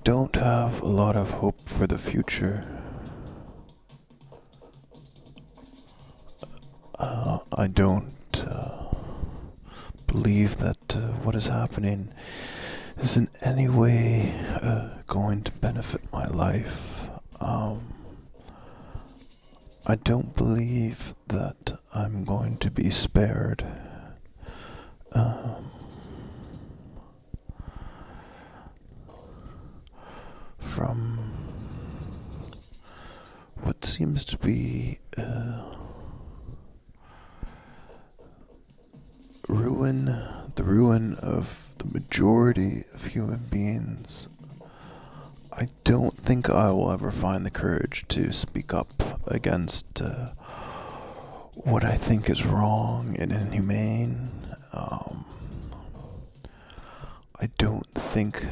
don't have a lot of hope for the future. I don't believe that what is happening is in any way going to benefit my life. I don't believe that I'm going to be spared. Um, from what seems to be the ruin of the majority of human beings. I don't think I will ever find the courage to speak up against what I think is wrong and inhumane. I don't think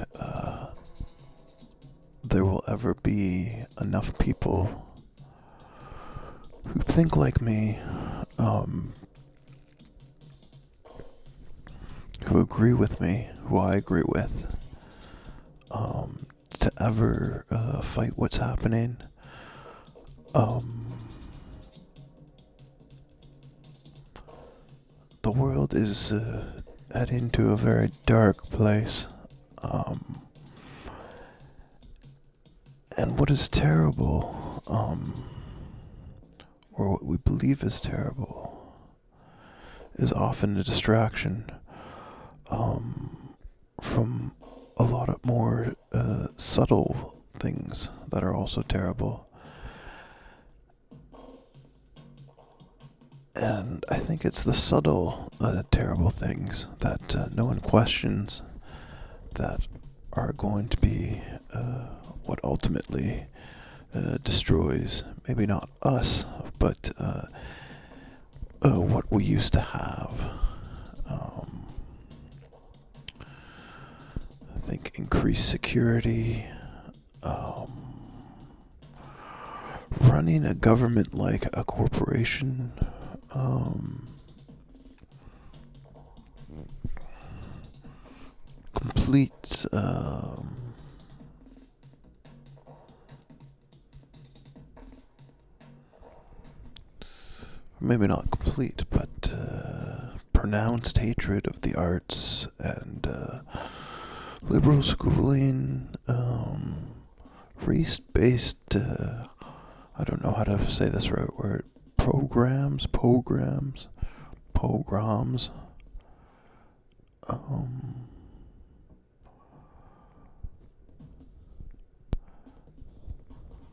there will ever be enough people who think like me, who agree with me, who I agree with, to ever fight what's happening. The world is heading to a very dark place. And what is terrible, or what we believe is terrible, is often a distraction from a lot of more subtle things that are also terrible. And I think it's the subtle, terrible things that no one questions that are going to be what ultimately destroys, maybe not us, but what we used to have. I think increased security, running a government like a corporation, complete maybe not complete, but pronounced hatred of the arts and liberal schooling, race-based, I don't know how to say this right word, pogroms.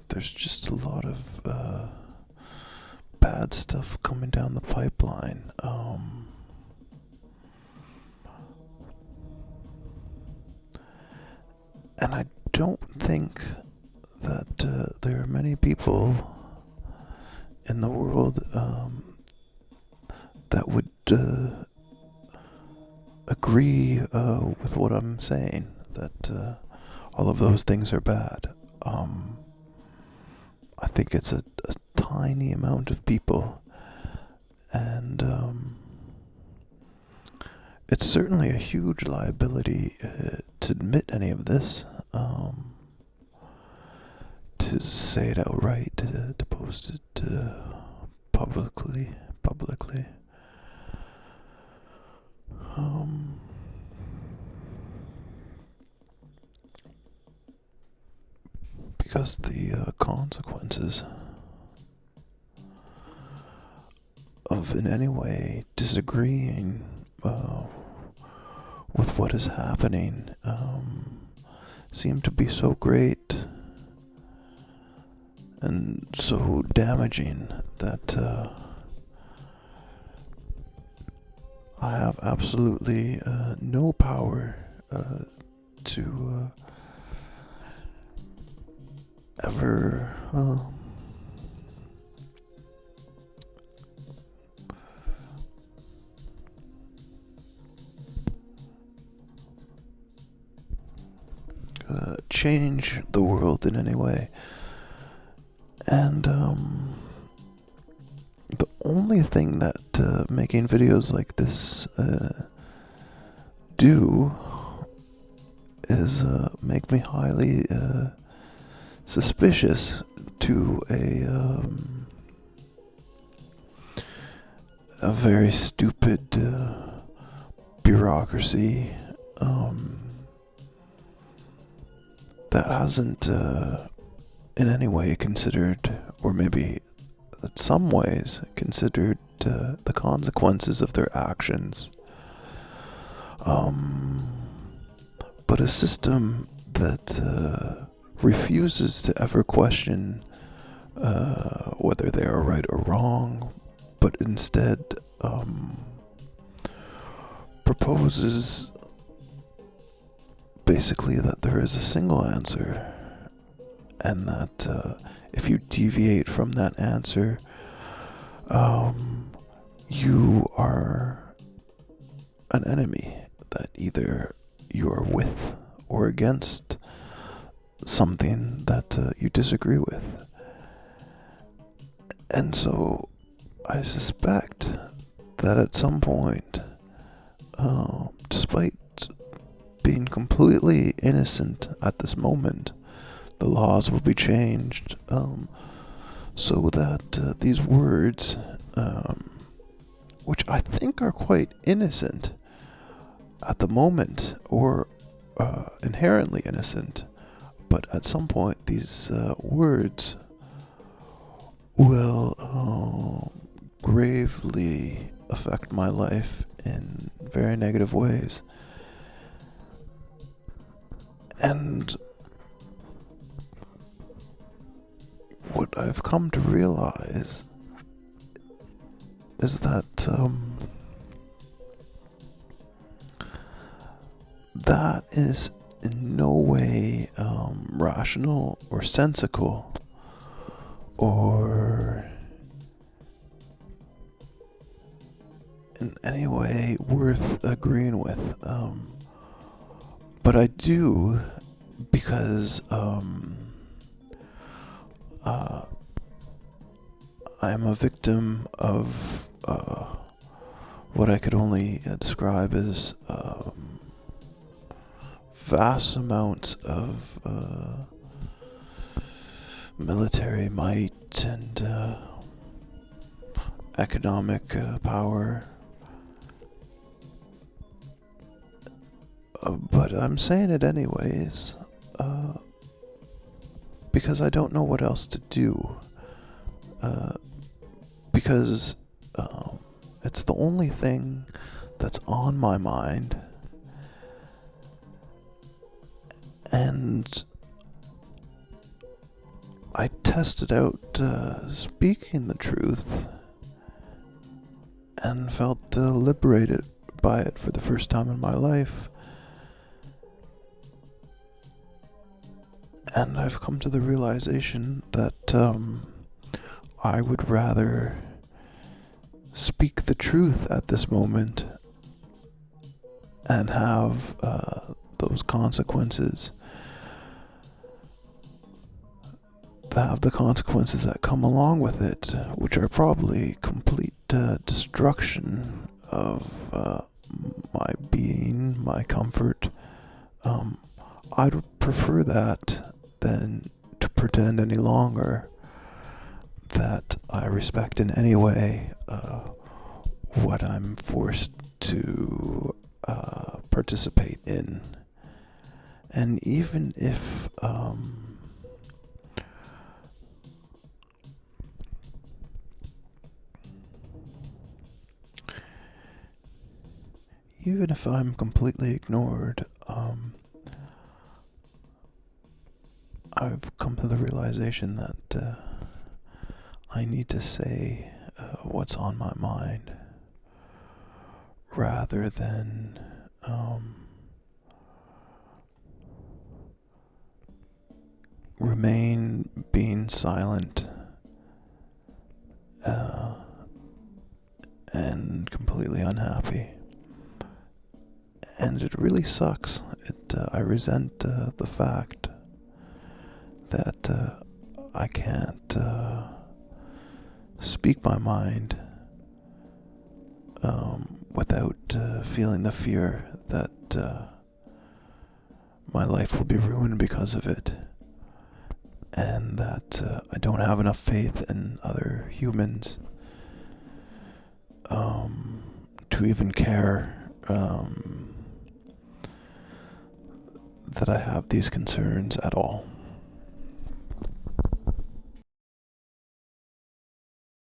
There's just a lot of bad stuff coming down the pipeline. And I don't think that there are many people in the world that would agree with what I'm saying, that all of those things are bad. I think it's a tiny amount of people, and it's certainly a huge liability to admit any of this, to say it outright, to post it publicly. Because the consequences of in any way disagreeing with what is happening seem to be so great and so damaging that I have absolutely no power to ever change the world in any way. And the only thing that making videos like this do is make me highly suspicious to a very stupid bureaucracy that hasn't in any way considered, or maybe in some ways considered, the consequences of their actions. But a system that refuses to ever question whether they are right or wrong, but instead proposes basically that there is a single answer, and that if you deviate from that answer, you are an enemy, that either you are with or against something that you disagree with. And so I suspect that at some point, despite being completely innocent at this moment, the laws will be changed so that these words, which I think are quite innocent at the moment, or inherently innocent, but at some point these words will gravely affect my life in very negative ways. And what I've come to realize is that that is in no way rational or sensical or in any way worth agreeing with. But I do, because I'm a victim of what I could only describe as vast amounts of military might and economic power. But I'm saying it anyways, because I don't know what else to do. Because it's the only thing that's on my mind. And I tested out speaking the truth and felt liberated by it for the first time in my life. And I've come to the realization that I would rather speak the truth at this moment and have those consequences, the consequences that come along with it, which are probably complete destruction of my being, my comfort. I'd prefer that than to pretend any longer that I respect in any way what I'm forced to participate in. And even if I'm completely ignored, I've come to the realization that I need to say what's on my mind rather than remain being silent and completely unhappy. And it really sucks. I resent the fact that I can't speak my mind without feeling the fear that my life will be ruined because of it, and that I don't have enough faith in other humans to even care that I have these concerns at all.